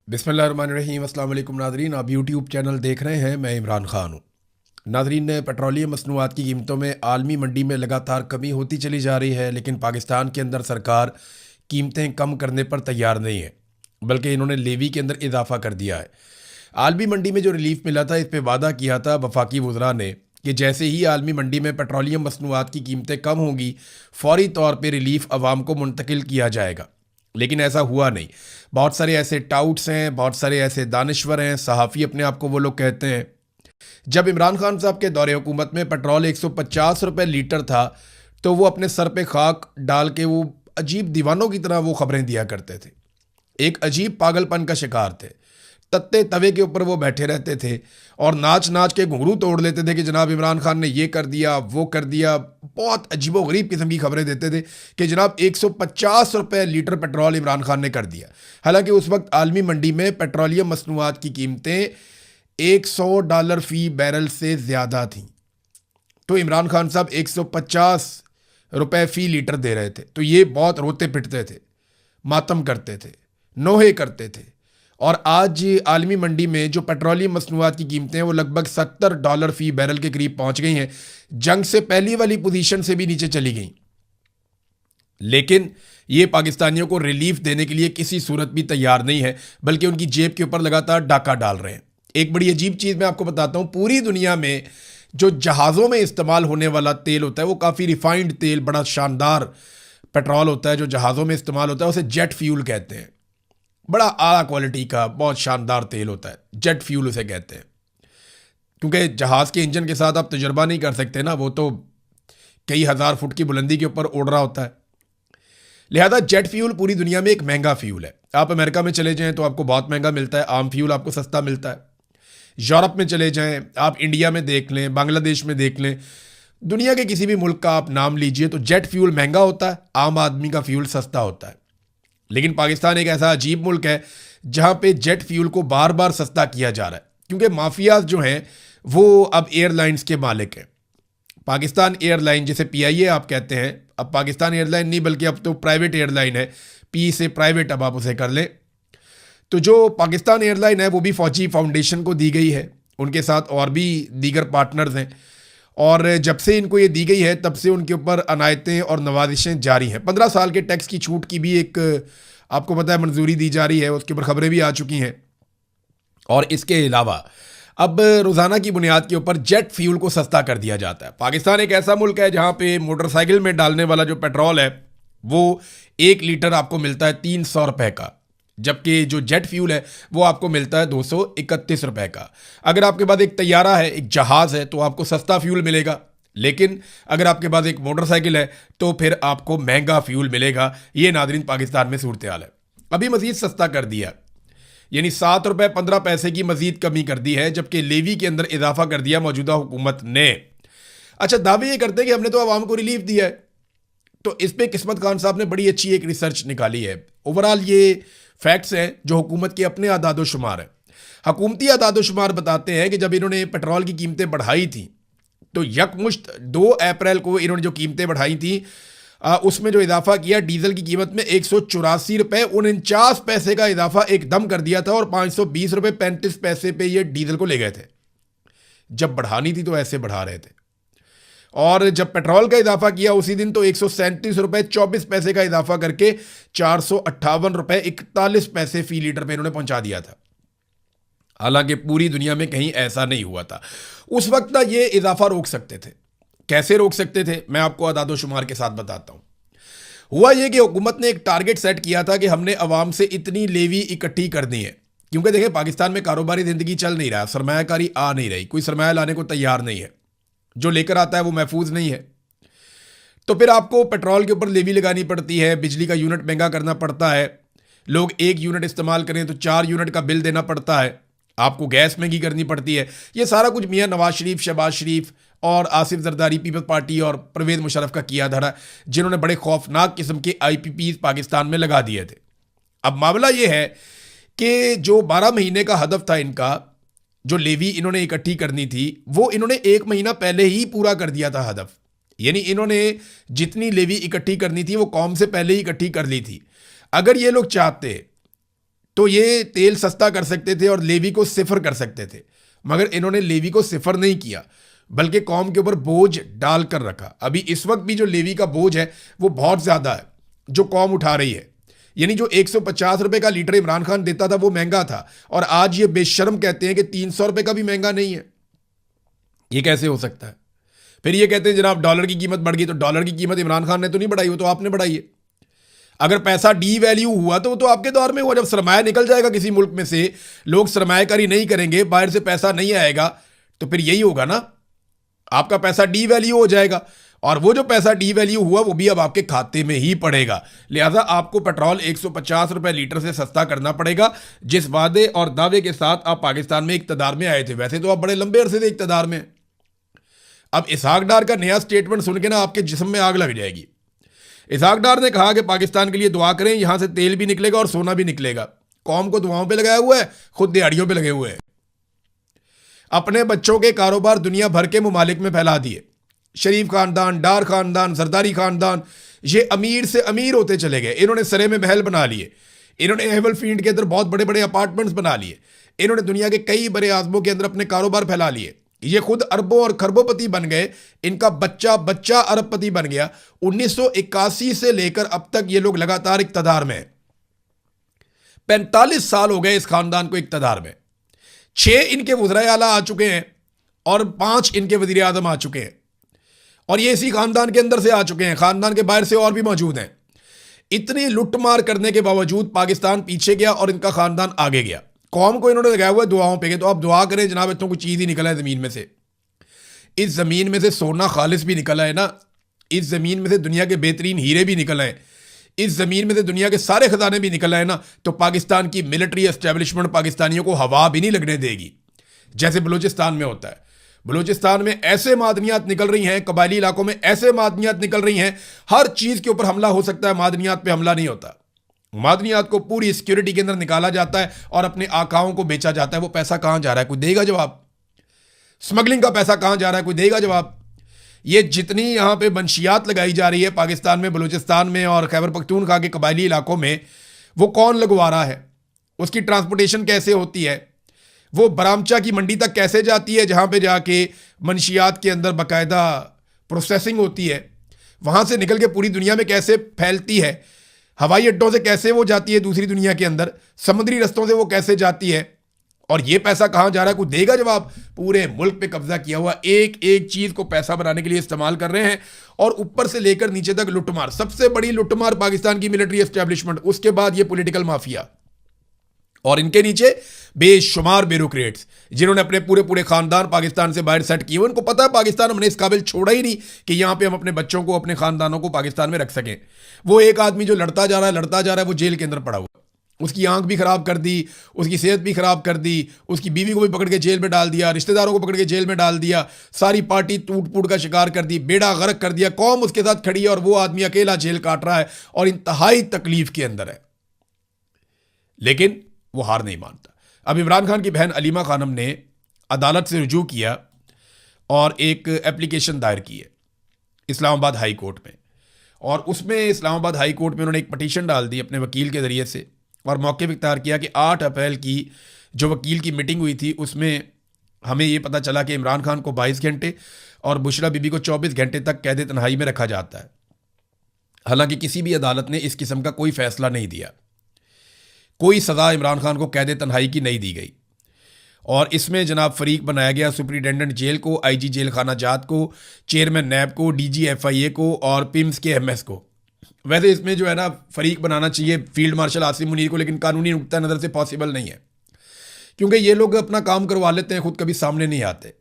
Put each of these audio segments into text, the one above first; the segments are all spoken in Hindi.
बिस्मिल्लाहिर्रहमानिर्रहीम। अस्सलाम वालेकुम नाज़रीन, आप यूट्यूब चैनल देख रहे हैं। मैं इमरान ख़ान हूँ। नाज़रीन, पेट्रोलियम मसनूआत की कीमतों में आलमी मंडी में लगातार कमी होती चली जा रही है, लेकिन पाकिस्तान के अंदर सरकार कीमतें कम करने पर तैयार नहीं है, बल्कि इन्होंने लेवी के अंदर इजाफा कर दिया है। आलमी मंडी में जो रिलीफ मिला था, इस पर वादा किया था वफाकी वज़रा ने कि जैसे ही आलमी मंडी में पेट्रोलियम मसनूआत की कीमतें कम होंगी, फौरी तौर पर रिलीफ आवाम को मुंतकिल किया जाएगा। लेकिन ऐसा हुआ नहीं। बहुत सारे ऐसे टाउट्स हैं, बहुत सारे ऐसे दानश्वर हैं, सहाफ़ी अपने आप को वो लोग कहते हैं। जब इमरान खान साहब के दौरे हुकूमत में पेट्रोल 150 रुपये लीटर था, तो वो अपने सर पे खाक डाल के वो अजीब दीवानों की तरह वो खबरें दिया करते थे। एक अजीब पागलपन का शिकार थे। तत्ते तवे के ऊपर वो बैठे रहते थे और नाच नाच के घुंघरू तोड़ लेते थे कि जनाब इमरान खान ने ये कर दिया, वो कर दिया। बहुत अजीबोगरीब किस्म की खबरें देते थे कि जनाब 150 रुपये लीटर पेट्रोल इमरान खान ने कर दिया। हालांकि उस वक्त आलमी मंडी में पेट्रोलियम मसनूआत की कीमतें $100 फ़ी बैरल से ज़्यादा थीं। तो इमरान खान साहब 150 रुपये फ़ी लीटर दे रहे थे, तो ये बहुत रोते पिटते थे, मातम करते थे, नोहे करते थे। और आज आलमी मंडी में जो पेट्रोलियम मसनूआत की कीमतें हैं वो लगभग $70 फ़ी बैरल के करीब पहुंच गई हैं। जंग से पहली वाली पोजीशन से भी नीचे चली गई। लेकिन ये पाकिस्तानियों को रिलीफ देने के लिए किसी सूरत भी तैयार नहीं है, बल्कि उनकी जेब के ऊपर लगातार डाका डाल रहे हैं। एक बड़ी अजीब चीज़ मैं आपको बताता हूँ। पूरी दुनिया में जो जहाज़ों में इस्तेमाल होने वाला तेल होता है वो काफ़ी रिफाइंड तेल, बड़ा शानदार पेट्रोल होता है जो जहाज़ों में इस्तेमाल होता है, उसे जेट फ्यूल कहते हैं। बड़ा आला क्वालिटी का बहुत शानदार तेल होता है, जेट फ्यूल उसे कहते हैं। क्योंकि जहाज़ के इंजन के साथ आप तजुर्बा नहीं कर सकते ना, वो तो कई हज़ार फुट की बुलंदी के ऊपर उड़ रहा होता है। लिहाजा जेट फ्यूल पूरी दुनिया में एक महंगा फ्यूल है। आप अमेरिका में चले जाएं तो आपको बहुत महंगा मिलता है, आम फ्यूल आपको सस्ता मिलता है। यूरोप में चले जाएं, आप इंडिया में देख लें, बांग्लादेश में देख लें, दुनिया के किसी भी मुल्क का आप नाम लीजिए तो जेट फ्यूल महंगा होता है, आम आदमी का फ्यूल सस्ता होता है। लेकिन पाकिस्तान एक ऐसा अजीब मुल्क है जहां पे जेट फ्यूल को बार बार सस्ता किया जा रहा है, क्योंकि माफियाज जो हैं वो अब एयरलाइंस के मालिक हैं। पाकिस्तान एयरलाइन, जिसे पीआईए आप कहते हैं, अब पाकिस्तान एयरलाइन नहीं बल्कि अब तो प्राइवेट एयरलाइन है, पी से प्राइवेट अब आप उसे कर लें। तो जो पाकिस्तान एयरलाइन है वो भी फौजी फाउंडेशन को दी गई है, उनके साथ और भी दीगर पार्टनर्स हैं। और जब से इनको ये दी गई है तब से उनके ऊपर अनायतें और नवाजिशें जारी हैं। 15 साल के टैक्स की छूट की भी एक आपको पता है मंजूरी दी जा रही है, उसके ऊपर खबरें भी आ चुकी हैं। और इसके अलावा अब रोज़ाना की बुनियाद के ऊपर जेट फ्यूल को सस्ता कर दिया जाता है। पाकिस्तान एक ऐसा मुल्क है जहाँ पे मोटरसाइकिल में डालने वाला जो पेट्रोल है वो 1 लीटर आपको मिलता है 300 रुपये का, जबकि जो जेट फ्यूल है वो आपको मिलता है 231 रुपये का। अगर आपके पास एक तैयारा है, एक जहाज़ है, तो आपको सस्ता फ्यूल मिलेगा। लेकिन अगर आपके पास एक मोटरसाइकिल है तो फिर आपको महंगा फ्यूल मिलेगा। ये नाज़रीन पाकिस्तान में सूरत हाल है। अभी मज़ीद सस्ता कर दिया, यानी 7 रुपये 15 पैसे की मज़ीद कमी कर दी है, जबकि लेवी के अंदर इजाफा कर दिया मौजूदा हुकूमत ने। अच्छा, दावे ये करते हैं कि हमने तो आवाम को रिलीफ दिया है। तो इस पर किस्मत खान साहब ने बड़ी अच्छी एक रिसर्च निकाली है। ओवरऑल ये फैक्ट्स हैं जो हुकूमत के अपने आदादोशुमार हैं। हुकूमती आदादोशुमार बताते हैं कि जब इन्होंने पेट्रोल की कीमतें बढ़ाई थी तो यकमुश्त 2 अप्रैल को इन्होंने जो कीमतें बढ़ाई थी उसमें जो इजाफा किया, डीजल की कीमत में 184 रुपये 49 पैसे का इजाफा एकदम कर दिया था और 520 रुपये 35 पैसे पे ये डीजल को ले गए थे। जब बढ़ानी थी तो ऐसे बढ़ा रहे थे। और जब पेट्रोल का इजाफा किया उसी दिन तो 137 रुपये 24 पैसे का इजाफा करके 458 रुपये 41 पैसे फी लीटर पे इन्होंने पहुंचा दिया था। हालांकि पूरी दुनिया में कहीं ऐसा नहीं हुआ था। उस वक्त ना ये इजाफा रोक सकते थे। कैसे रोक सकते थे, मैं आपको अदादो शुमार के साथ बताता हूं। हुआ ये कि हुकूमत ने एक टारगेट सेट किया था कि हमने अवाम से इतनी लेवी इकट्ठी करनी है, क्योंकि देखिए पाकिस्तान में कारोबारी जिंदगी चल नहीं रहा, सरमायाकारी आ नहीं रही, कोई सरमाया लाने को तैयार नहीं है, जो लेकर आता है वो महफूज नहीं है। तो फिर आपको पेट्रोल के ऊपर लेवी लगानी पड़ती है, बिजली का यूनिट महंगा करना पड़ता है, लोग 1 यूनिट इस्तेमाल करें तो 4 यूनिट का बिल देना पड़ता है, आपको गैस महंगी करनी पड़ती है। ये सारा कुछ मियाँ नवाज शरीफ, शहबाज शरीफ और आसिफ जरदारी, पीपल्स पार्टी और परवेज मुशर्रफ का किया धरा, जिन्होंने बड़े खौफनाक किस्म के IPPs पाकिस्तान में लगा दिए थे। अब मामला ये है कि जो 12 महीने का हदफ था इनका, जो लेवी इन्होंने इकट्ठी करनी थी, वो इन्होंने 1 महीना पहले ही पूरा कर दिया था हदफ। यानी इन्होंने जितनी लेवी इकट्ठी करनी थी वो कौम से पहले ही इकट्ठी कर ली थी। अगर ये लोग चाहते तो ये तेल सस्ता कर सकते थे और लेवी को सिफर कर सकते थे, मगर इन्होंने लेवी को सिफर नहीं किया, बल्कि कौम के ऊपर बोझ डाल कर रखा। अभी इस वक्त भी जो लेवी का बोझ है वो बहुत ज़्यादा है जो कौम उठा रही है। यानी जो 150 रुपए का लीटर इमरान खान देता था वो महंगा था, और आज ये बेशर्म कहते हैं कि 300 रुपए का भी महंगा नहीं है। ये कैसे हो सकता है? फिर ये कहते हैं जनाब डॉलर की कीमत बढ़ गई। तो डॉलर की कीमत इमरान खान ने तो नहीं बढ़ाई, वो तो आपने बढ़ाई है। अगर पैसा डी वैल्यू हुआ तो वो तो आपके दौर में हुआ। जब सरमाया निकल जाएगा किसी मुल्क में से, लोग सरमायाकारी नहीं करेंगे, बाहर से पैसा नहीं आएगा, तो फिर यही होगा ना, आपका पैसा डी वैल्यू हो जाएगा, और वो जो पैसा डी वैल्यू हुआ वो भी अब आपके खाते में ही पड़ेगा। लिहाजा आपको पेट्रोल 150 रुपए लीटर से सस्ता करना पड़ेगा, जिस वादे और दावे के साथ आप पाकिस्तान में इक्तदार में आए थे। वैसे तो आप बड़े लंबे अरसे से इक्तदार में। अब इसहाक डार का नया स्टेटमेंट सुन के ना आपके जिस्म में आग लग जाएगी। इसहाक डार ने कहा कि पाकिस्तान के लिए दुआ करें, यहां से तेल भी निकलेगा और सोना भी निकलेगा। कौम को दुआओं पे लगाया हुआ है, खुद दिहाड़ियों पे लगे हुए हैं। अपने बच्चों के कारोबार दुनिया भर के मुमालिक में फैला दिए। शरीफ खानदान, डार खानदान, जरदारी खानदान, ये अमीर से अमीर होते चले गए। इन्होंने सरे में महल बना लिए, इन्होंने हेवल फील्ड के अंदर बहुत बड़े बड़े अपार्टमेंट्स बना लिए, इन्होंने दुनिया के कई बड़े आजमों के अंदर अपने कारोबार फैला लिए। ये खुद अरबों और खरबोपति बन गए, इनका बच्चा बच्चा अरबपति बन गया। 1981 से लेकर अब तक ये लोग लगातार इक्तदार में हैं। 45 साल हो गए इस खानदान को इक्तदार में। 6 इनके वज़राए आला आ चुके हैं और 5 इनके वज़ीर आज़म आ चुके हैं, और ये इसी खानदान के अंदर से आ चुके हैं। खानदान के बाहर से और भी मौजूद हैं। इतनी लुटमार करने के बावजूद पाकिस्तान पीछे गया और इनका खानदान आगे गया। कौम को इन्होंने लगाया हुआ है दुआओं पे, तो आप दुआ करें जनाब इतनों कोई चीज़ ही निकला है ज़मीन में से। इस ज़मीन में से सोना खालिस भी निकला है ना, इस ज़मीन में से दुनिया के बेहतरीन हीरे भी निकल आए, इस ज़मीन में से दुनिया के सारे खजाने भी निकल आए ना, तो पाकिस्तान की मिलिट्री एस्टेब्लिशमेंट पाकिस्तानियों को हवा भी नहीं लगने देगी, जैसे बलूचिस्तान में होता है। बलूचिस्तान में ऐसे मादनियात निकल रही हैं, कबायली इलाकों में ऐसे मादनियात निकल रही हैं, हर चीज़ के ऊपर हमला हो सकता है, मादनियात पे हमला नहीं होता। मादनियात को पूरी सिक्योरिटी के अंदर निकाला जाता है और अपने आकाओं को बेचा जाता है। वो पैसा कहाँ जा रहा है, कोई देगा जवाब? स्मगलिंग का पैसा कहाँ जा रहा है, कोई देगा जवाब? ये जितनी यहाँ पे मंशियात लगाई जा रही है पाकिस्तान में, बलूचिस्तान में और खैबर पख्तूनख्वा के कबायली इलाकों में, वो कौन लगवा रहा है? उसकी ट्रांसपोर्टेशन कैसे होती है? वो बरामचा की मंडी तक कैसे जाती है, जहाँ पे जाके मंशियात के अंदर बाकायदा प्रोसेसिंग होती है? वहाँ से निकल के पूरी दुनिया में कैसे फैलती है? हवाई अड्डों से कैसे वो जाती है दूसरी दुनिया के अंदर? समुद्री रस्तों से वो कैसे जाती है? और ये पैसा कहाँ जा रहा है, कोई देगा जवाब? पूरे मुल्क पे कब्जा किया हुआ, एक एक चीज़ को पैसा बनाने के लिए इस्तेमाल कर रहे हैं, और ऊपर से लेकर नीचे तक लुटमार। सबसे बड़ी लुटमार पाकिस्तान की मिलिट्री एस्टेब्लिशमेंट, उसके बाद ये पॉलिटिकल माफिया, और इनके नीचे बेशुमार ब्यूरोक्रेट्स जिन्होंने अपने पूरे पूरे खानदान पाकिस्तान से बाहर सेट किए। उनको पता है पाकिस्तान हमने इस काबिल छोड़ा ही नहीं कि यहाँ पे हम अपने बच्चों को, अपने खानदानों को पाकिस्तान में रख सकें। वो एक आदमी जो लड़ता जा रहा है, वो जेल के अंदर पड़ा हुआ, उसकी आंख भी खराब कर दी, उसकी सेहत भी खराब कर दी, उसकी बीवी को भी पकड़ के जेल में डाल दिया, रिश्तेदारों को पकड़ के जेल में डाल दिया, सारी पार्टी टूट फूट का शिकार कर दी, बेड़ा गर्क कर दिया। कौम उसके साथ खड़ी है और वो आदमी अकेला जेल काट रहा है और इंतहाई तकलीफ के अंदर है, लेकिन वो हार नहीं मानता। अब इमरान खान की बहन अलीमा खानम ने अदालत से रुजू किया और एक एप्लीकेशन दायर की है इस्लामाबाद हाई कोर्ट में, और उसमें इस्लामाबाद हाई कोर्ट में उन्होंने एक पटिशन डाल दी अपने वकील के ज़रिए से, और मौके पर इख्तियार किया कि 8 अप्रैल की जो वकील की मीटिंग हुई थी उसमें हमें ये पता चला कि इमरान खान को 22 घंटे और बुशरा बीबी को 24 घंटे तक कैद तन्हाई में रखा जाता है। हालांकि किसी भी अदालत ने इस किस्म का कोई फैसला नहीं दिया, कोई सज़ा इमरान खान को कैद तन्हाई की नहीं दी गई, और इसमें जनाब फ़रीक बनाया गया सुप्रिटेंडेंट जेल को, IG जेल खाना जात को, चेयरमैन नैब को, DG FIA को और पिम्स के MS को। वैसे इसमें जो है ना फ़रीक बनाना चाहिए फील्ड मार्शल आसिम मुनीर को, लेकिन कानूनी नुक्ता नज़र से पॉसिबल नहीं है, क्योंकि ये लोग अपना काम करवा लेते हैं, खुद कभी सामने नहीं आते।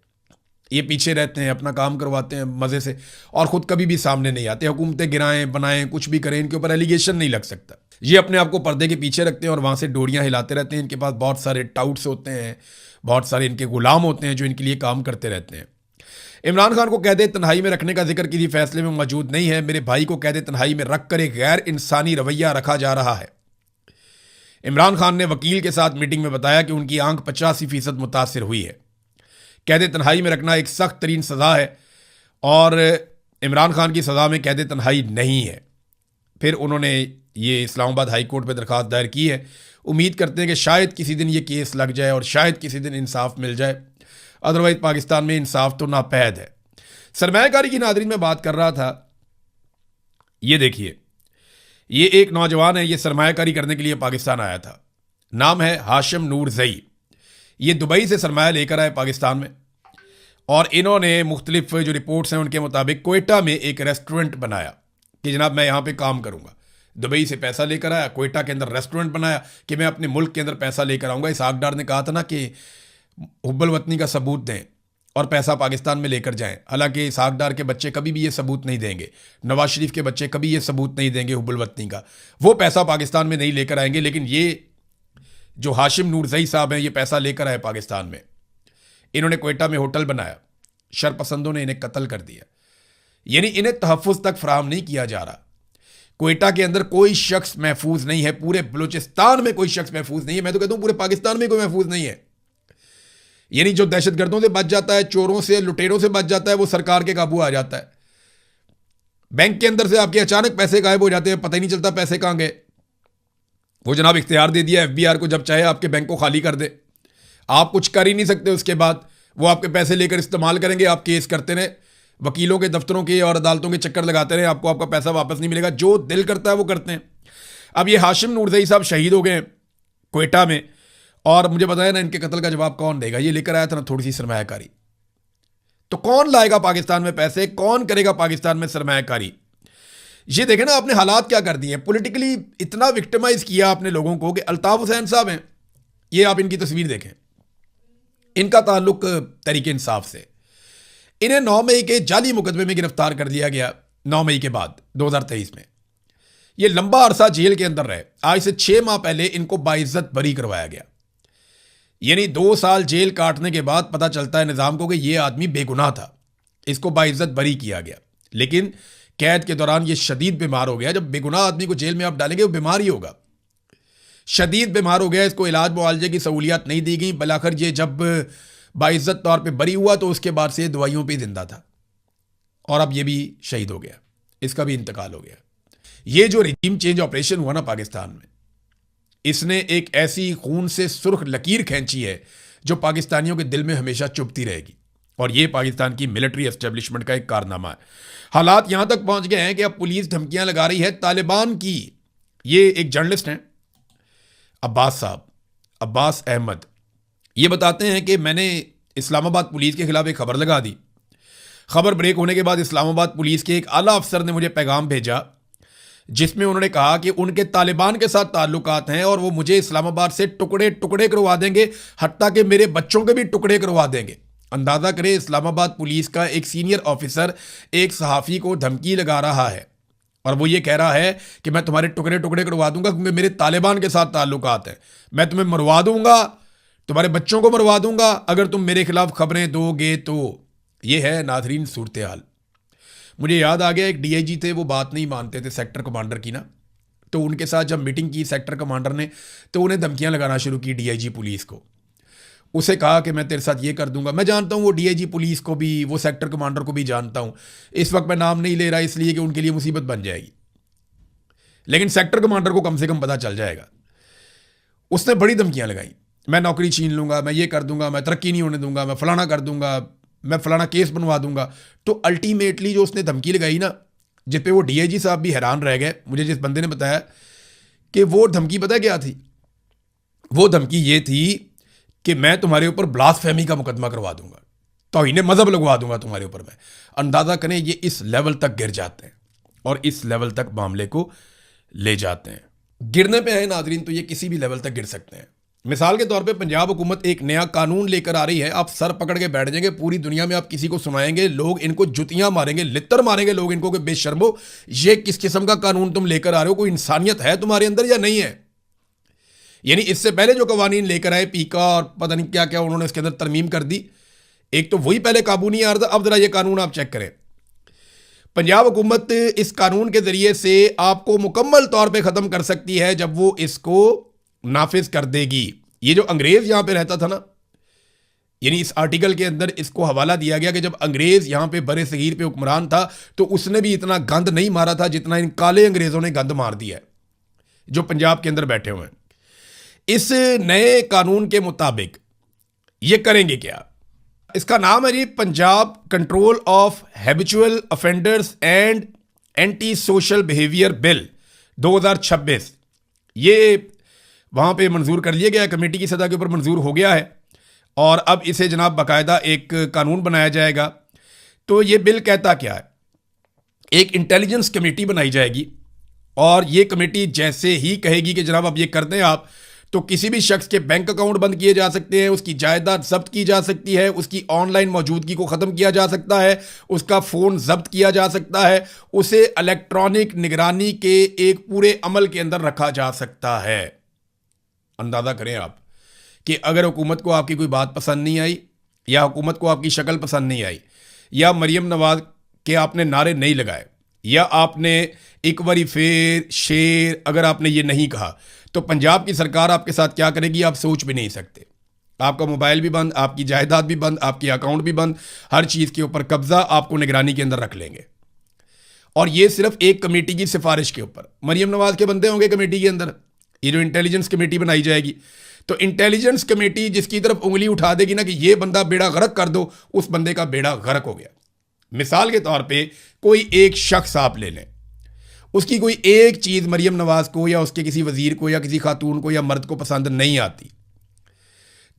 ये पीछे रहते हैं, अपना काम करवाते हैं मज़े से, और ख़ुद कभी भी सामने नहीं आते। हुकूमतें गिराएं बनाएं कुछ भी करें, इनके ऊपर एलिगेशन नहीं लग सकता। ये अपने आप को पर्दे के पीछे रखते हैं और वहाँ से डोरियाँ हिलाते रहते हैं। इनके पास बहुत सारे टाउट्स होते हैं, बहुत सारे इनके गुलाम होते हैं जो इनके लिए काम करते रहते हैं। इमरान खान को कैद तन्हाई में रखने का जिक्र किसी फैसले में मौजूद नहीं है। मेरे भाई को कैद तन्हाई में रख कर एक गैर इंसानी रवैया रखा जा रहा है। इमरान खान ने वकील के साथ मीटिंग में बताया कि उनकी आंख 85% मुतासिर हुई है। कैद तन्हाई में रखना एक सख्त तरीन सज़ा है और इमरान खान की सज़ा में कैद तन्हाई नहीं है। फिर उन्होंने ये इस्लामाबाद हाई कोर्ट में दरख्वास्त दायर की है। उम्मीद करते हैं कि शायद किसी दिन ये केस लग जाए और शायद किसी दिन इंसाफ मिल जाए। अदरवाइज पाकिस्तान में इंसाफ तो नापैद है। सरमायाकारी की नादरीन में बात कर रहा था, ये देखिए, ये एक नौजवान है, ये सरमायाकारी करने के लिए पाकिस्तान आया था। नाम है हाशिम नूरजई। ये दुबई से सरमाया लेकर आए पाकिस्तान में, और इन्होंने मुख्तलिफ जो रिपोर्ट्स हैं उनके मुताबिक कोयटा में एक रेस्टोरेंट बनाया कि जनाब मैं यहाँ पे काम करूँगा। दुबई से पैसा लेकर आया, कोयटा के अंदर रेस्टोरेंट बनाया कि मैं अपने मुल्क के अंदर पैसा लेकर आऊँगा। इसहाक डार ने कहा था ना कि हुब्बुल वतनी का सबूत दें और पैसा पाकिस्तान में लेकर जाएं। हालांकि इसहाक डार के बच्चे कभी भी ये सबूत नहीं देंगे, नवाज शरीफ के बच्चे कभी ये सबूत नहीं देंगे हुब्बुल वतनी का, वो पैसा पाकिस्तान में नहीं लेकर आएंगे। लेकिन ये जो हाशिम नूरजई साहब हैं, ये पैसा लेकर आए पाकिस्तान में। इन्होंने कोयटा में होटल बनाया, शरपसंदों ने इन्हें कत्ल कर दिया। यानी इन्हें तहफ़्फ़ुज़ तक फराहम नहीं किया जा रहा। कोयटा के अंदर कोई शख्स महफूज नहीं है, पूरे बलूचिस्तान में कोई शख्स महफूज नहीं है, मैं तो कहता हूँ पूरे पाकिस्तान में कोई महफूज नहीं है। यानी जो दहशतगर्दों से बच जाता है, चोरों से, लुटेरों से बच जाता है, वो सरकार के काबू आ जाता है। बैंक के अंदर से आपके अचानक पैसे गायब हो जाते हैं, पता ही नहीं चलता पैसे कहाँ गए। वो जनाब इख्तियार दे दिया FBI को, जब चाहे आपके बैंक को खाली कर दे, आप कुछ कर ही नहीं सकते। उसके बाद वो आपके पैसे लेकर इस्तेमाल करेंगे, आप केस करते रहे, वकीलों के दफ्तरों के और अदालतों के चक्कर लगाते रहे, आपको आपका पैसा वापस नहीं मिलेगा। जो दिल करता है वो करते हैं। अब ये हाशिम नूरजई साहब शहीद हो गए कोयटा में, और मुझे बताया ना इनके कत्ल का जवाब कौन देगा। ये लेकर आया था ना थोड़ी सी सरमायाकारी, तो कौन लाएगा पाकिस्तान में पैसे, कौन करेगा पाकिस्तान में सरमायाकारी। ये देखें ना आपने हालात क्या कर दिए, पॉलिटिकली इतना विक्टिमाइज किया आपने लोगों को कि अल्ताफ हुसैन साहब हैं, ये आप इनकी तस्वीर देखें, इनका ताल्लुक तहरीक इंसाफ से। इन्हें 9 मई के जाली मुकदमे में गिरफ्तार कर लिया गया, 9 मई के बाद 2023 में। ये लंबा अरसा जेल के अंदर रहे। आज से 6 माह पहले इनको बाइज्जत बरी करवाया गया। यानी 2 साल जेल काटने के बाद पता चलता है निज़ाम को कि ये आदमी बेगुनाह था, इसको बाइज्जत बरी किया गया। लेकिन कैद के दौरान ये शदीद बीमार हो गया। जब बेगुनाह आदमी को जेल में आप डालेंगे वो बीमार ही होगा। शदीद बीमार हो गया, इसको इलाज मुआवजे की सहूलियात नहीं दी गई। बलाखिर ये जब बाइज्जत तौर पे बरी हुआ तो उसके बाद से दवाइयों पे जिंदा था, और अब ये भी शहीद हो गया, इसका भी इंतकाल हो गया। ये जो रिजीम चेंज ऑपरेशन हुआ ना पाकिस्तान में, इसने एक ऐसी खून से सुर्ख लकीर खींची है जो पाकिस्तानियों के दिल में हमेशा चुभती रहेगी। और ये पाकिस्तान की मिलिट्री एस्टेब्लिशमेंट का एक कारनामा है। हालात यहां तक पहुंच गए हैं कि अब पुलिस धमकियां लगा रही है तालिबान की। ये एक जर्नलिस्ट हैं अब्बास साहब, अब्बास अहमद, ये बताते हैं कि मैंने इस्लामाबाद पुलिस के खिलाफ एक खबर लगा दी। खबर ब्रेक होने के बाद इस्लामाबाद पुलिस के एक आला अफसर ने मुझे पैगाम भेजा, जिसमें उन्होंने कहा कि उनके तालिबान के साथ ताल्लुकात हैं और वो मुझे इस्लामाबाद से टुकड़े टुकड़े करवा देंगे, हत्ता कि मेरे बच्चों के भी टुकड़े करवा देंगे। अंदाज़ा करें, इस्लामाबाद पुलिस का एक सीनियर ऑफिसर एक सहाफ़ी को धमकी लगा रहा है, और वो ये कह रहा है कि मैं तुम्हारे टुकड़े टुकड़े करवा दूंगा क्योंकि मेरे तालिबान के साथ ताल्लुकात हैं, मैं तुम्हें मरवा दूंगा, तुम्हारे बच्चों को मरवा दूंगा अगर तुम मेरे खिलाफ खबरें दोगे तो। ये है नाज़रीन सूरत हाल। मुझे याद आ गया, एक DIG थे, वो बात नहीं मानते थे सेक्टर कमांडर की ना, तो उनके साथ जब मीटिंग की सेक्टर कमांडर ने, तो उन्हें धमकियां लगाना शुरू की DIG पुलिस को। उसे कहा कि मैं तेरे साथ ये कर दूंगा। मैं जानता हूँ वो DIG पुलिस को भी, वो सेक्टर कमांडर को भी जानता हूँ। इस वक्त मैं नाम नहीं ले रहा इसलिए कि उनके लिए मुसीबत बन जाएगी, लेकिन सेक्टर कमांडर को कम से कम पता चल जाएगा। उसने बड़ी धमकियां लगाई, मैं नौकरी छीन लूंगा, मैं ये कर दूंगा, मैं तरक्की नहीं होने दूंगा, मैं फलाना कर दूंगा, मैं फलाना केस बनवा दूंगा। तो अल्टीमेटली जो उसने धमकी लगाई ना, जिस पे वो DIG साहब भी हैरान रह गए। मुझे जिस बंदे ने बताया कि वो धमकी पता क्या थी, वो धमकी ये थी कि मैं तुम्हारे ऊपर ब्लास्फेमी का मुकदमा करवा दूंगा, तौहीन मजहब लगवा दूंगा तुम्हारे ऊपर मैं। अंदाज़ा करें ये इस लेवल तक गिर जाते हैं और इस लेवल तक मामले को ले जाते हैं। गिरने पे है नाजरीन, तो ये किसी भी लेवल तक गिर सकते हैं। मिसाल के तौर पे पंजाब हुकूमत एक नया कानून लेकर आ रही है, आप सर पकड़ के बैठ जाएंगे, पूरी दुनिया में आप किसी को सुनाएंगे, लोग इनको जुतियां मारेंगे, लित्तर मारेंगे लोग इनको कि बेशर्मो, ये किस किस्म का कानून तुम लेकर आ रहे हो, कोई इंसानियत है तुम्हारे अंदर या नहीं है। यानी इससे पहले जो कवानीन लेकर आए पीका और पता नहीं क्या क्या, उन्होंने इसके अंदर तरमीम कर दी। एक तो वही पहले काबू नहीं आ रहा था, अब जरा ये कानून आप चेक करें। पंजाब हुकूमत इस कानून के जरिए से आपको मुकम्मल तौर पे ख़त्म कर सकती है जब वो इसको नाफिज कर देगी। ये जो अंग्रेज़ यहाँ पे रहता था ना, यानी इस आर्टिकल के अंदर इसको हवाला दिया गया कि जब अंग्रेज़ यहाँ पे बड़े सगीर पे हुक्मरान था तो उसने भी इतना गंद नहीं मारा था जितना इन काले अंग्रेज़ों ने गंद मार दिया है जो पंजाब के अंदर बैठे हुए हैं। इस नए कानून के मुताबिक ये करेंगे क्या? इसका नाम है जी Punjab control of habitual offenders and anti social behaviour bill 2026। ये वहाँ पे मंजूर कर लिया गया, कमेटी की सतह के ऊपर मंजूर हो गया है और अब इसे जनाब बाकायदा एक कानून बनाया जाएगा। तो ये बिल कहता क्या है, एक इंटेलिजेंस कमेटी बनाई जाएगी और ये कमेटी जैसे ही कहेगी कि जनाब अब ये कर दें आप, तो किसी भी शख्स के बैंक अकाउंट बंद किए जा सकते हैं, उसकी जायदाद जब्त की जा सकती है, उसकी ऑनलाइन मौजूदगी को ख़त्म किया जा सकता है, उसका फ़ोन जब्त किया जा सकता है, उसे इलेक्ट्रॉनिक निगरानी के एक पूरे अमल के अंदर रखा जा सकता है। अंदाज़ा करें आप कि अगर हुकूमत को आपकी कोई बात पसंद नहीं आई, या हुकूमत को आपकी शक्ल पसंद नहीं आई, या मरियम नवाज के आपने नारे नहीं लगाए, या आपने एक बारी फेर शेर अगर आपने ये नहीं कहा, तो पंजाब की सरकार आपके साथ क्या करेगी आप सोच भी नहीं सकते। आपका मोबाइल भी बंद, आपकी जायदाद भी बंद, आपके अकाउंट भी बंद, हर चीज़ के ऊपर कब्जा आपको निगरानी के अंदर रख लेंगे। और ये सिर्फ एक कमेटी की सिफारिश के ऊपर। मरियम नवाज के बंदे होंगे कमेटी के अंदर, ये जो इंटेलिजेंस कमेटी बनाई जाएगी, तो इंटेलिजेंस कमेटी जिसकी तरफ उंगली उठा देगी ना कि ये बंदा बेड़ा गर्क कर दो, उस बंदे का बेड़ा गर्क हो गया। मिसाल के तौर पे कोई एक शख्स आप ले लें, उसकी कोई एक चीज़ मरियम नवाज को या उसके किसी वजीर को या किसी खातून को या मर्द को पसंद नहीं आती,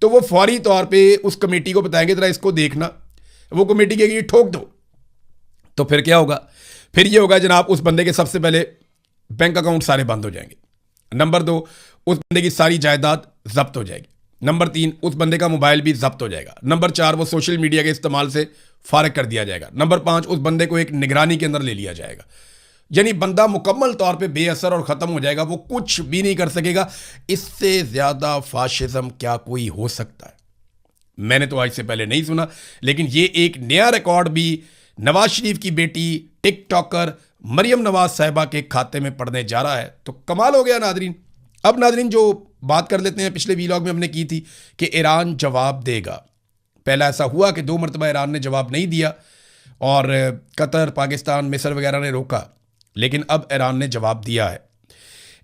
तो वो फौरी तौर पे उस कमेटी को बताएंगे जरा इसको देखना, वो कमेटी कहेगी ठोक दो। तो फिर क्या होगा? फिर ये होगा जनाब उस बंदे के सबसे पहले बैंक अकाउंट सारे बंद हो जाएंगे। नंबर 2, उस बंदे की सारी जायदाद जब्त हो जाएगी। नंबर 3, उस बंदे का मोबाइल भी जब्त हो जाएगा। नंबर 4, वो सोशल मीडिया के इस्तेमाल से फारिग कर दिया जाएगा। नंबर 5, उस बंदे को एक निगरानी के अंदर ले लिया जाएगा। यानी बंदा मुकम्मल तौर पे बेअसर और ख़त्म हो जाएगा, वो कुछ भी नहीं कर सकेगा। इससे ज़्यादा फाशिज्म क्या कोई हो सकता है? मैंने तो आज से पहले नहीं सुना, लेकिन ये एक नया रिकॉर्ड भी नवाज शरीफ की बेटी टिकटॉकर मरियम नवाज साहिबा के खाते में पड़ने जा रहा है। तो कमाल हो गया नादरीन। अब नादरीन जो बात कर लेते हैं, पिछले वीलॉग में हमने की थी कि ईरान जवाब देगा। पहला ऐसा हुआ कि 2 मरतबा ईरान ने जवाब नहीं दिया और कतर, पाकिस्तान, मिस्र वगैरह ने रोका, लेकिन अब ईरान ने जवाब दिया है।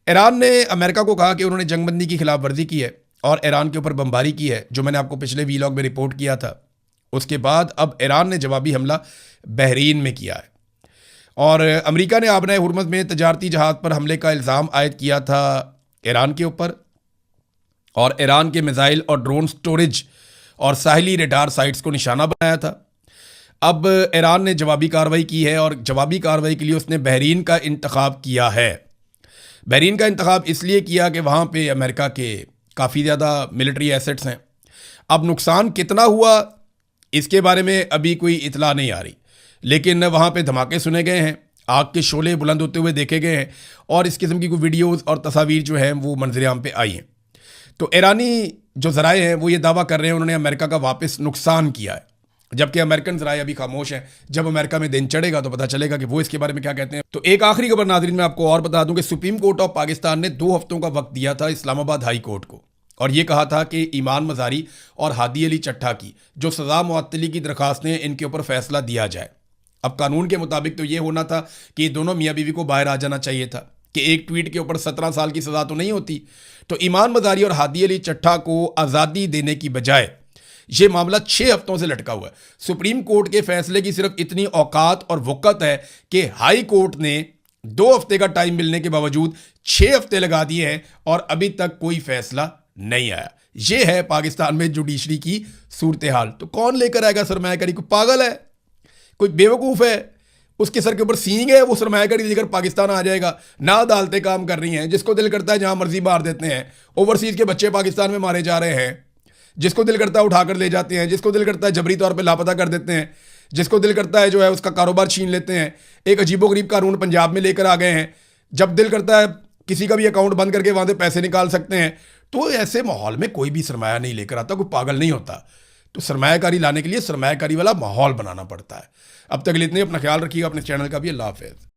ईरान ने अमेरिका को कहा कि उन्होंने जंगबंदी की खिलाफ वर्जी की है और ईरान के ऊपर बमबारी की है, जो मैंने आपको पिछले वीलॉग में रिपोर्ट किया था। उसके बाद अब ईरान ने जवाबी हमला बहरीन में किया है और अमेरिका ने आबनाए हुर्मुज़ में तजारती जहाज़ पर हमले का इल्ज़ाम आयद किया था ईरान के ऊपर, और ईरान के मिसाइल और ड्रोन स्टोरेज और साहिली रेडार साइट्स को निशाना बनाया था। अब ईरान ने जवाबी कार्रवाई की है और जवाबी कार्रवाई के लिए उसने बहरीन का इंतखाब किया है। बहरीन का इंतखाब इसलिए किया कि वहाँ पे अमेरिका के काफ़ी ज़्यादा मिलिट्री एसेट्स हैं। अब नुकसान कितना हुआ इसके बारे में अभी कोई इतला नहीं आ रही, लेकिन वहाँ पे धमाके सुने गए हैं, आग के शोले बुलंद होते हुए देखे गए हैं और इस किस्म की कोई वीडियोज़ और तस्वीर जो हैं वो मंजर-ए-आम पे आई हैं। तो ईरानी जो ज़राए हैं वो ये दावा कर रहे हैं उन्होंने अमेरिका का वापस नुकसान किया है, जबकि अमेरिकन ज़राए अभी खामोश हैं। जब अमेरिका में दिन चढ़ेगा तो पता चलेगा कि वो इसके बारे में क्या कहते हैं। तो एक आखिरी खबर नाज़रीन मैं आपको और बता दूं कि सुप्रीम कोर्ट ऑफ पाकिस्तान ने 2 हफ्तों का वक्त दिया था इस्लामाबाद हाई कोर्ट को, और ये कहा था कि ईमान मज़ारी और हादी अली चट्टा की जो सज़ा मुअत्तली की दरख्वास्तें, इनके ऊपर फैसला दिया जाए। अब कानून के मुताबिक तो ये होना था कि दोनों मियाँ बीवी को बाहर आ जाना चाहिए था कि एक ट्वीट के ऊपर 17 साल की सज़ा तो नहीं होती। तो ईमान मज़ारी और हादी अली चट्टा को आज़ादी देने की बजाय ये मामला 6 हफ्तों से लटका हुआ है। सुप्रीम कोर्ट के फैसले की सिर्फ इतनी औकात और वक़्त है कि हाई कोर्ट ने 2 हफ्ते का टाइम मिलने के बावजूद 6 हफ्ते लगा दिए हैं और अभी तक कोई फैसला नहीं आया। ये है पाकिस्तान में जुडिशरी की सूरत हाल। तो कौन लेकर आएगा सरमायाकारी? कोई पागल है, कोई बेवकूफ़ है, उसके सर के ऊपर सींग है, वो सरमायाकारी लेकर पाकिस्तान आ जाएगा। ना अदालतें काम कर रही हैं, जिसको दिल करता है जहां मर्जी मार देते हैं। ओवरसीज़ के बच्चे पाकिस्तान में मारे जा रहे हैं, जिसको दिल करता है उठाकर ले जाते हैं, जिसको दिल करता है जबरी तौर पर लापता कर देते हैं, जिसको दिल करता है जो है उसका कारोबार छीन लेते हैं। एक अजीबोगरीब कानून पंजाब में लेकर आ गए हैं, जब दिल करता है किसी का भी अकाउंट बंद करके वहाँ से पैसे निकाल सकते हैं। तो ऐसे माहौल में कोई भी सरमाया नहीं लेकर आता, कोई पागल नहीं होता। तो सरमायाकारी लाने के लिए सरमायाकारी वाला माहौल बनाना पड़ता है। अब तक इतने, अपना ख्याल रखिएगा, अपने चैनल का भी। अल्लाह हाफ़िज़।